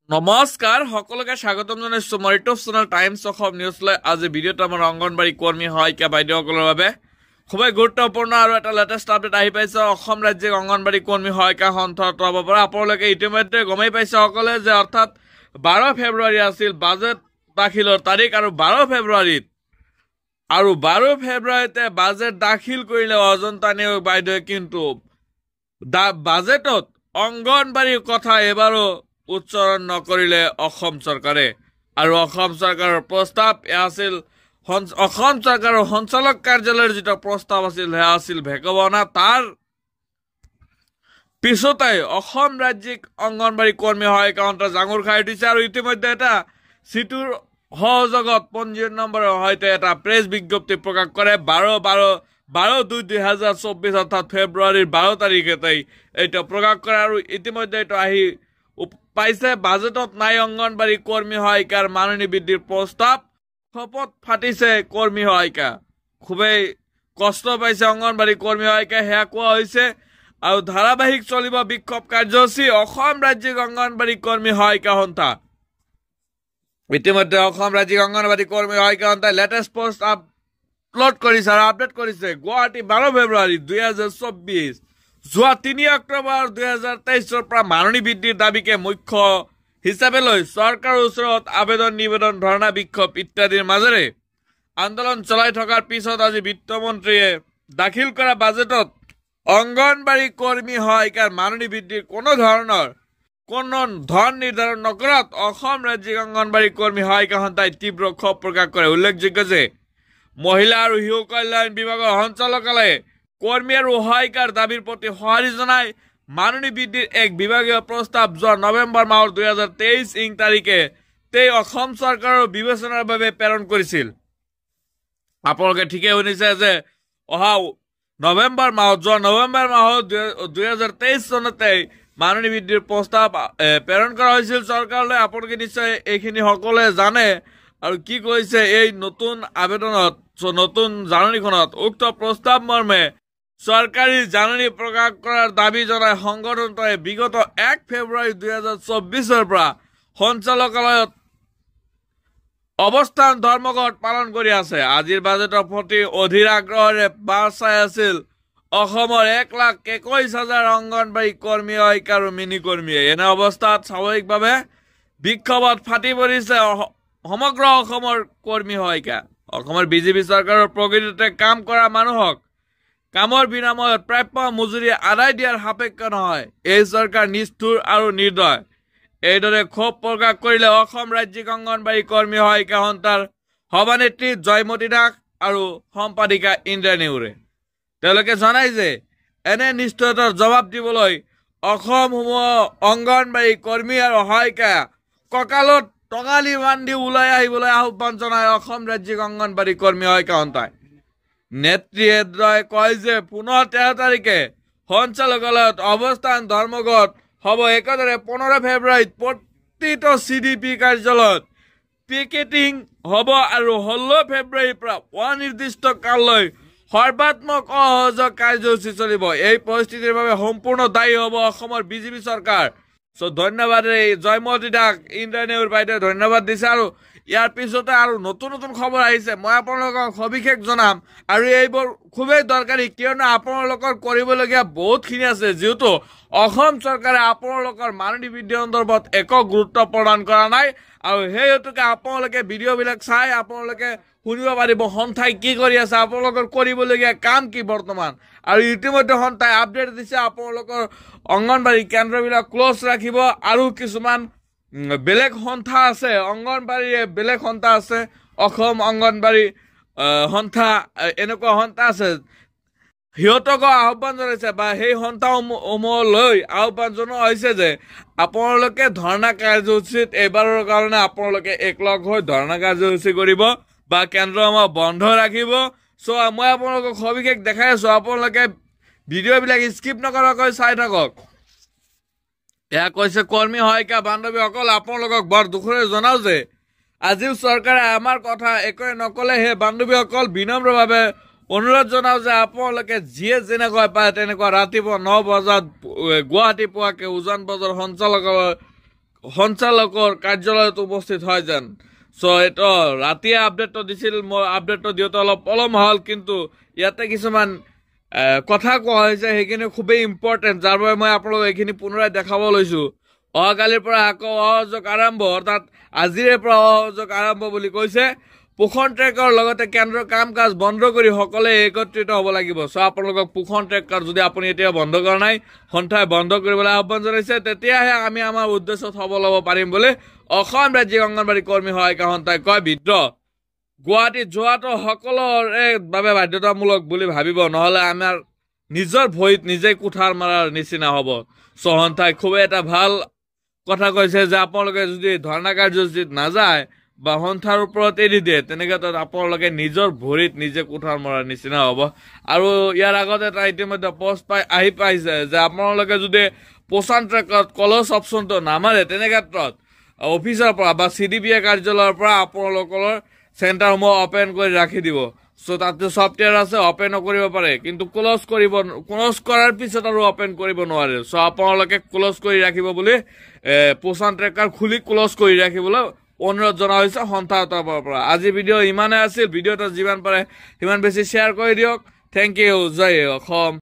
নমস্কাৰ সকলোকে স্বাগতম জনাইছো মোৰ ইউটিউব চেনেল টাইমছ অফ নিউজলৈ। আজি ভিডিঅ'টো আমাৰ অংগনবাড়ী কৰ্মী সহায়িকা বাইদেউসকলৰ বাবে খুবেই গুৰুত্বপূৰ্ণ আৰু এটা লেটেষ্ট আপডেট আহি পাইছে। অসম ৰাজ্যিক অংগনবাড়ী কৰ্মী সহায়িকা সন্থাৰ তৰফৰ পৰা আপোনালোকে ইতিমধ্যে গমেই পাইছে সকলে যে অৰ্থাৎ 12 ফেব্ৰুৱাৰী আছিল বাজেট দাখিলৰ তাৰিখ আৰু 12 ফেব্ৰুৱাৰীতে বাজেট দাখিল কৰিলে অজন্তা নেওগ বাইদেৱে কিন্তু বাজেটত অংগনবাড়ীৰ কথা এবাৰো উচ্চাৰণ নকৰিলে অসম চৰকাৰে। আৰু অসম চৰকাৰৰ প্ৰস্তাৱ আছিল অসম চৰকাৰৰ সঞ্চালক কাৰ্যালয়ৰ যিটো প্ৰস্তাৱ আছিল সেয়া আছিল ভেকবনা। তাৰ পিছতে অসম ৰাজ্যিক অংগনবাড়ী কৰ্মী সহায়িকা সন্থা জাঙুৰ খাই উঠিছে আৰু ইতিমধ্যে এটা চিটুৰ সহযোগত পঞ্জীয়ন নম্বৰৰ সৈতে এটা প্ৰেছ বিজ্ঞপ্তি প্ৰকাশ কৰে 12/2/2024 অৰ্থাৎ ফেব্ৰুৱাৰীৰ 12 তাৰিখেতেই এইটো প্ৰকাশ কৰে। আৰু ইতিমধ্যে এইটো আহি পাইছে বাজেটত নাই অংগনবাড়ী কৰ্মী সহায়িকাৰ মাননি বৃদ্ধিৰ প্ৰস্তাৱ। শপত ফাটিছে কৰ্মী সহায়িকা, খুবেই কষ্ট পাইছে অংগনবাড়ী কৰ্মী সহায়িকা সেয়া কোৱা হৈছে। আৰু ধাৰাবাহিক চলিব বিক্ষোভ কাৰ্যসূচী অসম ৰাজ্যিক অংগনবাড়ী কৰ্মী সহায়িকা সন্থা। ইতিমধ্যে অসম ৰাজ্যিক অংগনবাড়ী কৰ্মী সহায়িকা সন্থাই লেটেষ্ট পোষ্ট আপলোড কৰিছে আৰু আপডেট কৰিছে। গুৱাহাটী 12 ফেব্ৰুৱাৰী 2024 যোৱা 3 অক্টোবৰ 2023 পৰা মাননি বৃদ্ধিৰ দাবীকে মুখ্য হিচাপে লৈ চৰকাৰৰ ওচৰত আবেদন নিবেদন ধৰ্ণা বিক্ষোভ ইত্যাদিৰ মাজেৰে আন্দোলন চলাই থকাৰ পিছত আজি বিত্তমন্ত্ৰীয়ে দাখিল কৰা বাজেটত অংগনবাড়ী কৰ্মী সহায়িকাৰ মাননি বৃদ্ধিৰ কোনো ধন নিৰ্ধাৰণ নকৰাত অসম ৰাজ্যিক অংগনবাড়ী কৰ্মী সহায়িকা সন্থাই তীব্ৰ ক্ষোভ প্ৰকাশ কৰে। উল্লেখযোগ্য যে মহিলা আৰু শিশু কল্যাণ বিভাগৰ সঞ্চালকালয়ে কৰ্মী আৰু সহায়িকাৰ দাবীৰ প্ৰতি সঁহাৰি জনাই মাননি বৃদ্ধিৰ এক বিভাগীয় প্ৰস্তাৱ যোৱা নৱেম্বৰ মাহৰ 2023 তাৰিখে অসম চৰকাৰৰ বিবেচনাৰ বাবে প্ৰেৰণ কৰিছিল। আপোনালোকে ঠিকেই শুনিছে যে যোৱা নৱেম্বৰ মাহত 2023 চনতে মাননি বৃদ্ধিৰ প্ৰস্তাৱ প্ৰেৰণ কৰা হৈছিল চৰকাৰলৈ। আপোনালোকে নিশ্চয় এইখিনি সকলোৱে জানে। আৰু কি কৈছে এই নতুন আবেদনত নতুন জাননীখনত উক্ত প্ৰস্তাৱ মৰ্মে চৰকাৰী জাননী প্ৰকাশ কৰাৰ দাবী জনাই সংগঠনটোৱে বিগত 1 ফেব্ৰুৱাৰী 2024 পৰা সঞ্চালকালয়ত অৱস্থান ধৰ্মঘট পালন কৰি আছে। আজিৰ বাজেটৰ প্ৰতি অধীৰ আগ্ৰহেৰে বাট চাই আছিল অসমৰ 1,21,000 অংগনবাড়ী কৰ্মী সহায়িকা আৰু মিনি কৰ্মীয়ে। এনে অৱস্থাত স্বাভাৱিকভাৱে বিক্ষোভত ফাটি পৰিছে সমগ্ৰ অসমৰ কৰ্মী সহায়িকা। অসমৰ বিজেপি চৰকাৰৰ প্ৰকৃততে কাম কৰা মানুহক কামৰ বিনাময়ত প্ৰাপ্য মজুৰি আদায় দিয়াৰ সাপেক্ষ নহয়। এই চৰকাৰ নিষ্ঠুৰ আৰু নিৰ্দয়। এইদৰে ক্ষোভ প্ৰকাশ কৰিলে অসম ৰাজ্যিক অংগনবাড়ী কৰ্মী সহায়িকা সন্থাৰ সভানেত্ৰী জয়মতী দাস আৰু সম্পাদিকা ইন্দ্ৰা নেওগে। তেওঁলোকে জনাই যে এনে নিষ্ঠুৰতাৰ জবাব দিবলৈ অসম অংগনবাড়ী কৰ্মী আৰু সহায়িকা কঁকালত টঙালি বান্ধি ওলাই আহিবলৈ আহ্বান জনায় অসম ৰাজ্যিক অংগনবাড়ী কৰ্মী সহায়িকা সন্থাই। নেত্ৰীয়ে কয় যে পুনৰ 13 তাৰিখে সঞ্চালকালয়ত অৱস্থান ধৰ্মঘট হ'ব। একেদৰে 15 ফেব্ৰুৱাৰীত প্ৰতিটো CDP কাৰ্যালয়ত পিকেটিং হ'ব আৰু 16 ফেব্ৰুৱাৰীৰ পৰা অনিৰ্দিষ্ট কাললৈ সৰ্বাত্মক অসহযোগ কাৰ্যসূচী চলিব। এই পৰিস্থিতিৰ বাবে সম্পূৰ্ণ দায়ী হ'ব অসমৰ বিজেপি চৰকাৰ। ধন্যবাদ জয়মতী দাস ইন্দ্ৰা নেওগ বাইদেৱে ধন্যবাদ দিছে। আৰু ইয়াৰ পিছতে আৰু নতুন খবৰ আহিছে, মই আপোনালোকক সবিশেষ জনাম। আৰু এইবোৰ খুবেই দৰকাৰী, কিয়নো আপোনালোকৰ কৰিবলগীয়া বহুতখিনি আছে। যিহেতু অসম চৰকাৰে আপোনালোকৰ মাননি বৃদ্ধি সন্দৰ্ভত একো গুৰুত্ব প্ৰদান কৰা নাই। আৰু সেই হেতুকে আপোনালোকে ভিডিঅ'বিলাক চাই আপোনালোকে শুনিব পাৰিব সন্থাই কি কৰি আছে, আপোনালোকৰ কৰিবলগীয়া কাম কি বৰ্তমান। আৰু ইতিমধ্যে সন্থাই আপডেট দিছে আপোনালোকৰ অংগনবাড়ী কেন্দ্ৰবিলাক ক্ল'জ ৰাখিব। আৰু কিছুমান বেলেগ সন্থা আছে, অংগনবাড়ীয়ে বেলেগ সন্থা আছে, অসম অংগনবাড়ী সন্থা এনেকুৱা সন্থা আছে, সিহঁতকো আহ্বান জনাইছে বা সেই সন্থাসমূহলৈ আহ্বান জনোৱা হৈছে যে আপোনালোকে ধৰ্ণা কাৰ্যসূচীত এইবাৰৰ কাৰণে আপোনালোকে একলগ হৈ ধৰ্ণা কাৰ্যসূচী কৰিব বা কেন্দ্ৰসমূহ বন্ধ ৰাখিব। মই আপোনালোকক সবিশেষ দেখাই আছো, আপোনালোকে ভিডিঅ'বিলাক স্কিপ নকৰাকৈ চাই থাকক। এয়া কৈছে কৰ্মী সহায়িকা বান্ধৱীসকল, আপোনালোকক বৰ দুখেৰে জনাও যে আজিও চৰকাৰে আমাৰ কথা একোৱে নকলে। সেই বান্ধৱীসকল বিনম্ৰভাৱে অনুৰোধ জনাও যে আপোনালোকে যিয়ে যেনেকৈ পায় তেনেকুৱা ৰাতিপুৱা 9 বজাত গুৱাহাটী পোৱাকে উজান বজাৰ সঞ্চালকৰ কাৰ্যালয়ত উপস্থিত হয় যেন সো এইটো ৰাতিয়ে আপডেটটো দিছিল আপডেটটো দিওঁতে অলপ পলম হ'ল কিন্তু ইয়াতে কিছুমান কথা কোৱা হৈছে সেইখিনি খুবেই ইম্পৰ্টেণ্ট যাৰ বাবে মই আপোনালোকক এইখিনি পুনৰাই দেখাব লৈছোঁ অহাকালিৰ পৰা আকৌ অহযোগ আৰম্ভ অৰ্থাৎ আজিৰে পৰা অহযোগ আৰম্ভ বুলি কৈছে পোষণ ট্ৰেকৰ লগতে কেন্দ্ৰৰ কাম কাজ বন্ধ কৰি সকলোৱে একত্ৰিত হ'ব লাগিব চ' আপোনালোকক পোষণ ট্ৰেকাৰ যদি আপুনি এতিয়া বন্ধ কৰা নাই সন্থাই বন্ধ কৰিবলৈ আহ্বান জনাইছে তেতিয়াহে আমি আমাৰ উদ্দেশ্যত সফল হ'ব পাৰিম বুলি অসম ৰাজ্যিক অংগনবাড়ী কৰ্মী সহায়িকা সন্থাই কয় বিদ্ৰোহ গুৱাহাটীত যোৱাটো সকলোৰে বাবে বাধ্যতামূলক বুলি ভাবিব নহ'লে আমাৰ নিজৰ ভৰিত নিজেই কুঠাৰ মাৰাৰ নিচিনা হ'ব চ' সন্থাই খুবেই এটা ভাল কথা কৈছে যে আপোনালোকে যদি ধৰ্ণা কাৰ্যসূচীত নাযায় বা সন্থাৰ ওপৰত এৰি দিয়ে তেনেকৈ আপোনালোকে নিজৰ ভৰিত নিজে কুঠাৰ মৰাৰ নিচিনা হ'ব আৰু ইয়াৰ আগতে এটা ইতিমধ্যে পষ্ট আহি পাইছে যে আপোনালোকে যদি পোষণ ট্ৰেকত কলচ অপশ্যনটো নামাৰে তেনে ক্ষেত্ৰত অফিচৰ পৰা বা CDPA কাৰ্যালয়ৰ পৰা আপোনালোকৰ চেণ্টাৰসমূহ অপেন কৰি ৰাখি দিব চ' তাতে ছফ্টৱেৰ আছে অপেনো কৰিব পাৰে কিন্তু ক্লজ কৰাৰ পিছত আৰু অপেন কৰিব নোৱাৰে চ' আপোনালোকে ক্লজ কৰি ৰাখিব বুলি পোষণ ট্ৰেকাৰ খুলি ক্লজ কৰি ৰাখিবলৈ অনুৰোধ জনা হৈছে সন্থাৰ তৰফৰ পৰা আজি ভিডিঅ' ইমানে আছিল ভিডিঅ'টো যিমান পাৰে সিমান বেছি শ্বেয়াৰ কৰি দিয়ক থেংক ইউ জয় অসম